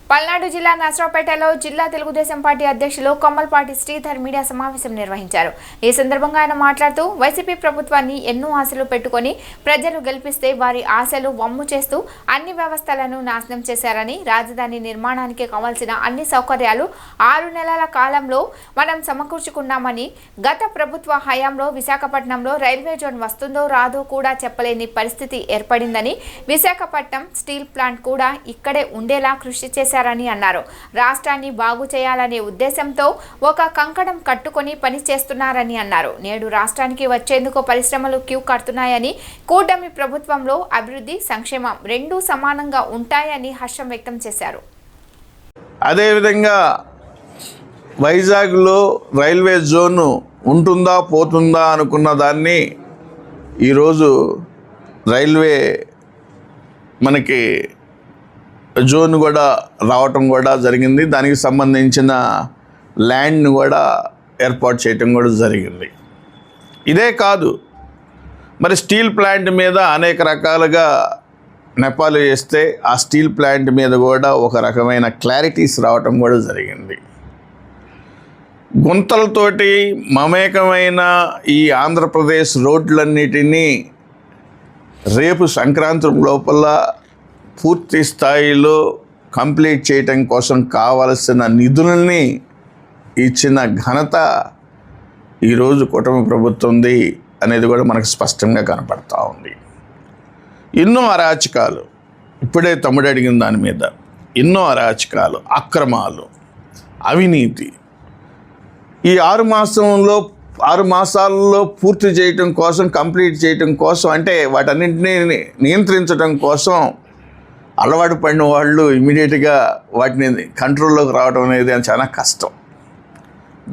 పల్నాడు జిల్లా నర్సరావుపేటలో జిల్లా తెలుగుదేశం పార్టీ అధ్యక్షులు కొమ్మలపాటి శ్రీధర్ మీడియా సమావేశం నిర్వహించారు. ఈ సందర్భంగా ఆయన మాట్లాడుతూ వైసీపీ ప్రభుత్వాన్ని ఎన్నో ఆశలు పెట్టుకొని ప్రజలు గెలిపిస్తే వారి ఆశలు వమ్ము చేస్తూ అన్ని వ్యవస్థలను నాశనం చేశారని, రాజధాని నిర్మాణానికి కావాల్సిన అన్ని సౌకర్యాలు 6 నెలల కాలంలో మనం సమకూర్చుకున్నామని, గత ప్రభుత్వ హయాంలో విశాఖపట్నంలో రైల్వే జోన్ వస్తుందో రాదో కూడా చెప్పలేని పరిస్థితి ఏర్పడిందని, విశాఖపట్నం స్టీల్ ప్లాంట్ కూడా ఇక్కడే ఉండేలా కృషి చేశారని అన్నారు. రాష్ట్రాన్ని బాగు చేయాలనే ఉద్దేశంతో ఒక కంకణం కట్టుకొని పని చేస్తున్నారని అన్నారు. నేడు రాష్ట్రానికి వచ్చేందుకు పరిశ్రమలు క్యూ కడుతున్నాయని, కూటమి ప్రభుత్వంలో అభివృద్ధి, సంక్షేమం రెండూ సమానంగా ఉంటాయని హర్షం వ్యక్తం చేశారు. అదేవిధంగా వైజాగ్లో రైల్వే జోన్ ఉంటుందా పోతుందా అనుకున్న దాన్ని ఈరోజు రైల్వే మనకి జోన్ కూడా రావటం కూడా జరిగింది. దానికి సంబంధించిన ల్యాండ్ని కూడా ఏర్పాటు చేయటం కూడా జరిగింది. ఇదే కాదు, మరి స్టీల్ ప్లాంట్ మీద అనేక రకాలుగా నెపాలు వేస్తే ఆ స్టీల్ ప్లాంట్ మీద కూడా ఒక రకమైన క్లారిటీస్ రావటం కూడా జరిగింది. గుంతలతోటి మమేకమైన ఈ ఆంధ్రప్రదేశ్ రోడ్లన్నిటినీ రేపు సంక్రాంతి లోపల పూర్తి స్థాయిలో కంప్లీట్ చేయటం కోసం కావలసిన నిధులని ఇచ్చిన ఘనత ఈరోజు కూటమి ప్రభుత్వంది అనేది కూడా మనకు స్పష్టంగా కనపడతా ఉంది. ఎన్నో అరాచకాలు, ఇప్పుడే తమ్ముడు అడిగిన దాని మీద ఎన్నో అరాచకాలు, అక్రమాలు, అవినీతి ఈ 6 మాసాల్లో పూర్తి చేయటం కోసం, కంప్లీట్ చేయటం కోసం, అంటే వాటన్నింటినీ నియంత్రించడం కోసం అలవాటు పడిన వాళ్ళు ఇమీడియట్గా వాటిని కంట్రోల్లోకి రావడం అనేది చాలా కష్టం.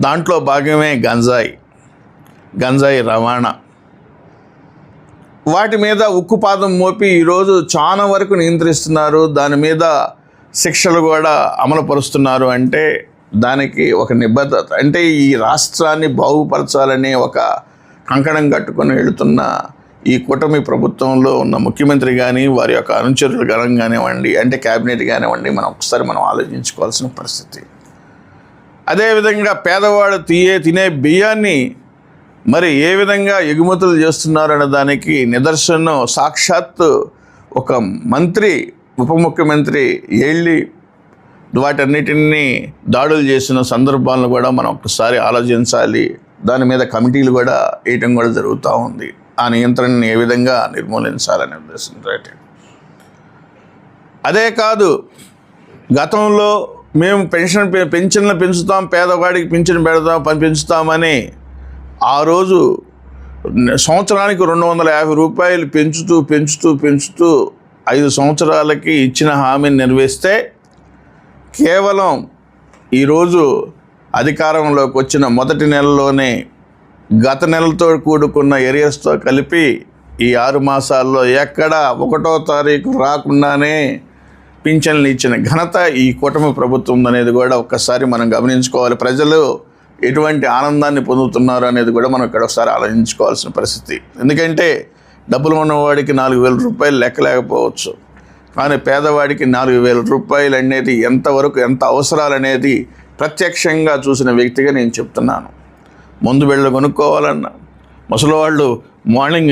దాంట్లో భాగమే గంజాయి రవాణా. వాటి మీద ఉక్కుపాదం మోపి ఈరోజు చాలా వరకు నియంత్రిస్తున్నారు. దాని మీద శిక్షలు కూడా అమలుపరుస్తున్నారు. అంటే దానికి ఒక నిబద్ధత, అంటే ఈ రాష్ట్రాన్ని బాగుపరచాలనే ఒక కంకణం కట్టుకొని వెళుతున్న ఈ కూటమి ప్రభుత్వంలో ఉన్న ముఖ్యమంత్రి కానీ, వారి యొక్క అనుచరులు కానివ్వండి, అంటే క్యాబినెట్ కానివ్వండి, మనం ఆలోచించుకోవాల్సిన పరిస్థితి. అదేవిధంగా పేదవాడు తినే బియ్యాన్ని మరి ఏ విధంగా ఎగుమతులు చేస్తున్నారనే దానికి నిదర్శనం సాక్షాత్తు ఒక మంత్రి, ఉప ముఖ్యమంత్రి వెళ్ళి వాటన్నిటిని దాడులు చేసిన సందర్భాలను కూడా మనం ఒకసారి ఆలోచించాలి. దాని మీద కమిటీలు కూడా వేయటం కూడా జరుగుతూ ఉంది. ఆ నియంత్రణని ఏ విధంగా నిర్మూలించాలనే ఉద్దేశంతో. అదే కాదు, గతంలో మేము పెన్షన్లు పెంచుతాం, పేదవాడికి పింఛన్ పెంచుతామని ఆ రోజు సంవత్సరానికి 250 రూపాయలు పెంచుతూ 5 సంవత్సరాలకి ఇచ్చిన హామీని నెరవేరిస్తే, కేవలం ఈరోజు అధికారంలోకి వచ్చిన మొదటి నెలలోనే గత నెలతో కూడుకున్న ఏరియాస్తో కలిపి ఈ 6 మాసాల్లో ఎక్కడ 1వ తారీఖు రాకుండానే పింఛన్లు ఇచ్చిన ఘనత ఈ కూటమి ప్రభుత్వం అనేది కూడా ఒక్కసారి మనం గమనించుకోవాలి. ప్రజలు ఎటువంటి ఆనందాన్ని పొందుతున్నారు అనేది కూడా మనం ఇక్కడ ఒకసారి ఆలోచించుకోవాల్సిన పరిస్థితి. ఎందుకంటే డబ్బులు ఉన్నవాడికి 4,000 రూపాయలు లెక్క లేకపోవచ్చు, కానీ పేదవాడికి 4,000 రూపాయలు అనేది ఎంతవరకు ఎంత అవసరాలనేది ప్రత్యక్షంగా చూసిన వ్యక్తిగా నేను చెప్తున్నాను. ముందు వెళ్ళి కొనుక్కోవాలన్నా ముసలివాళ్ళు మార్నింగ్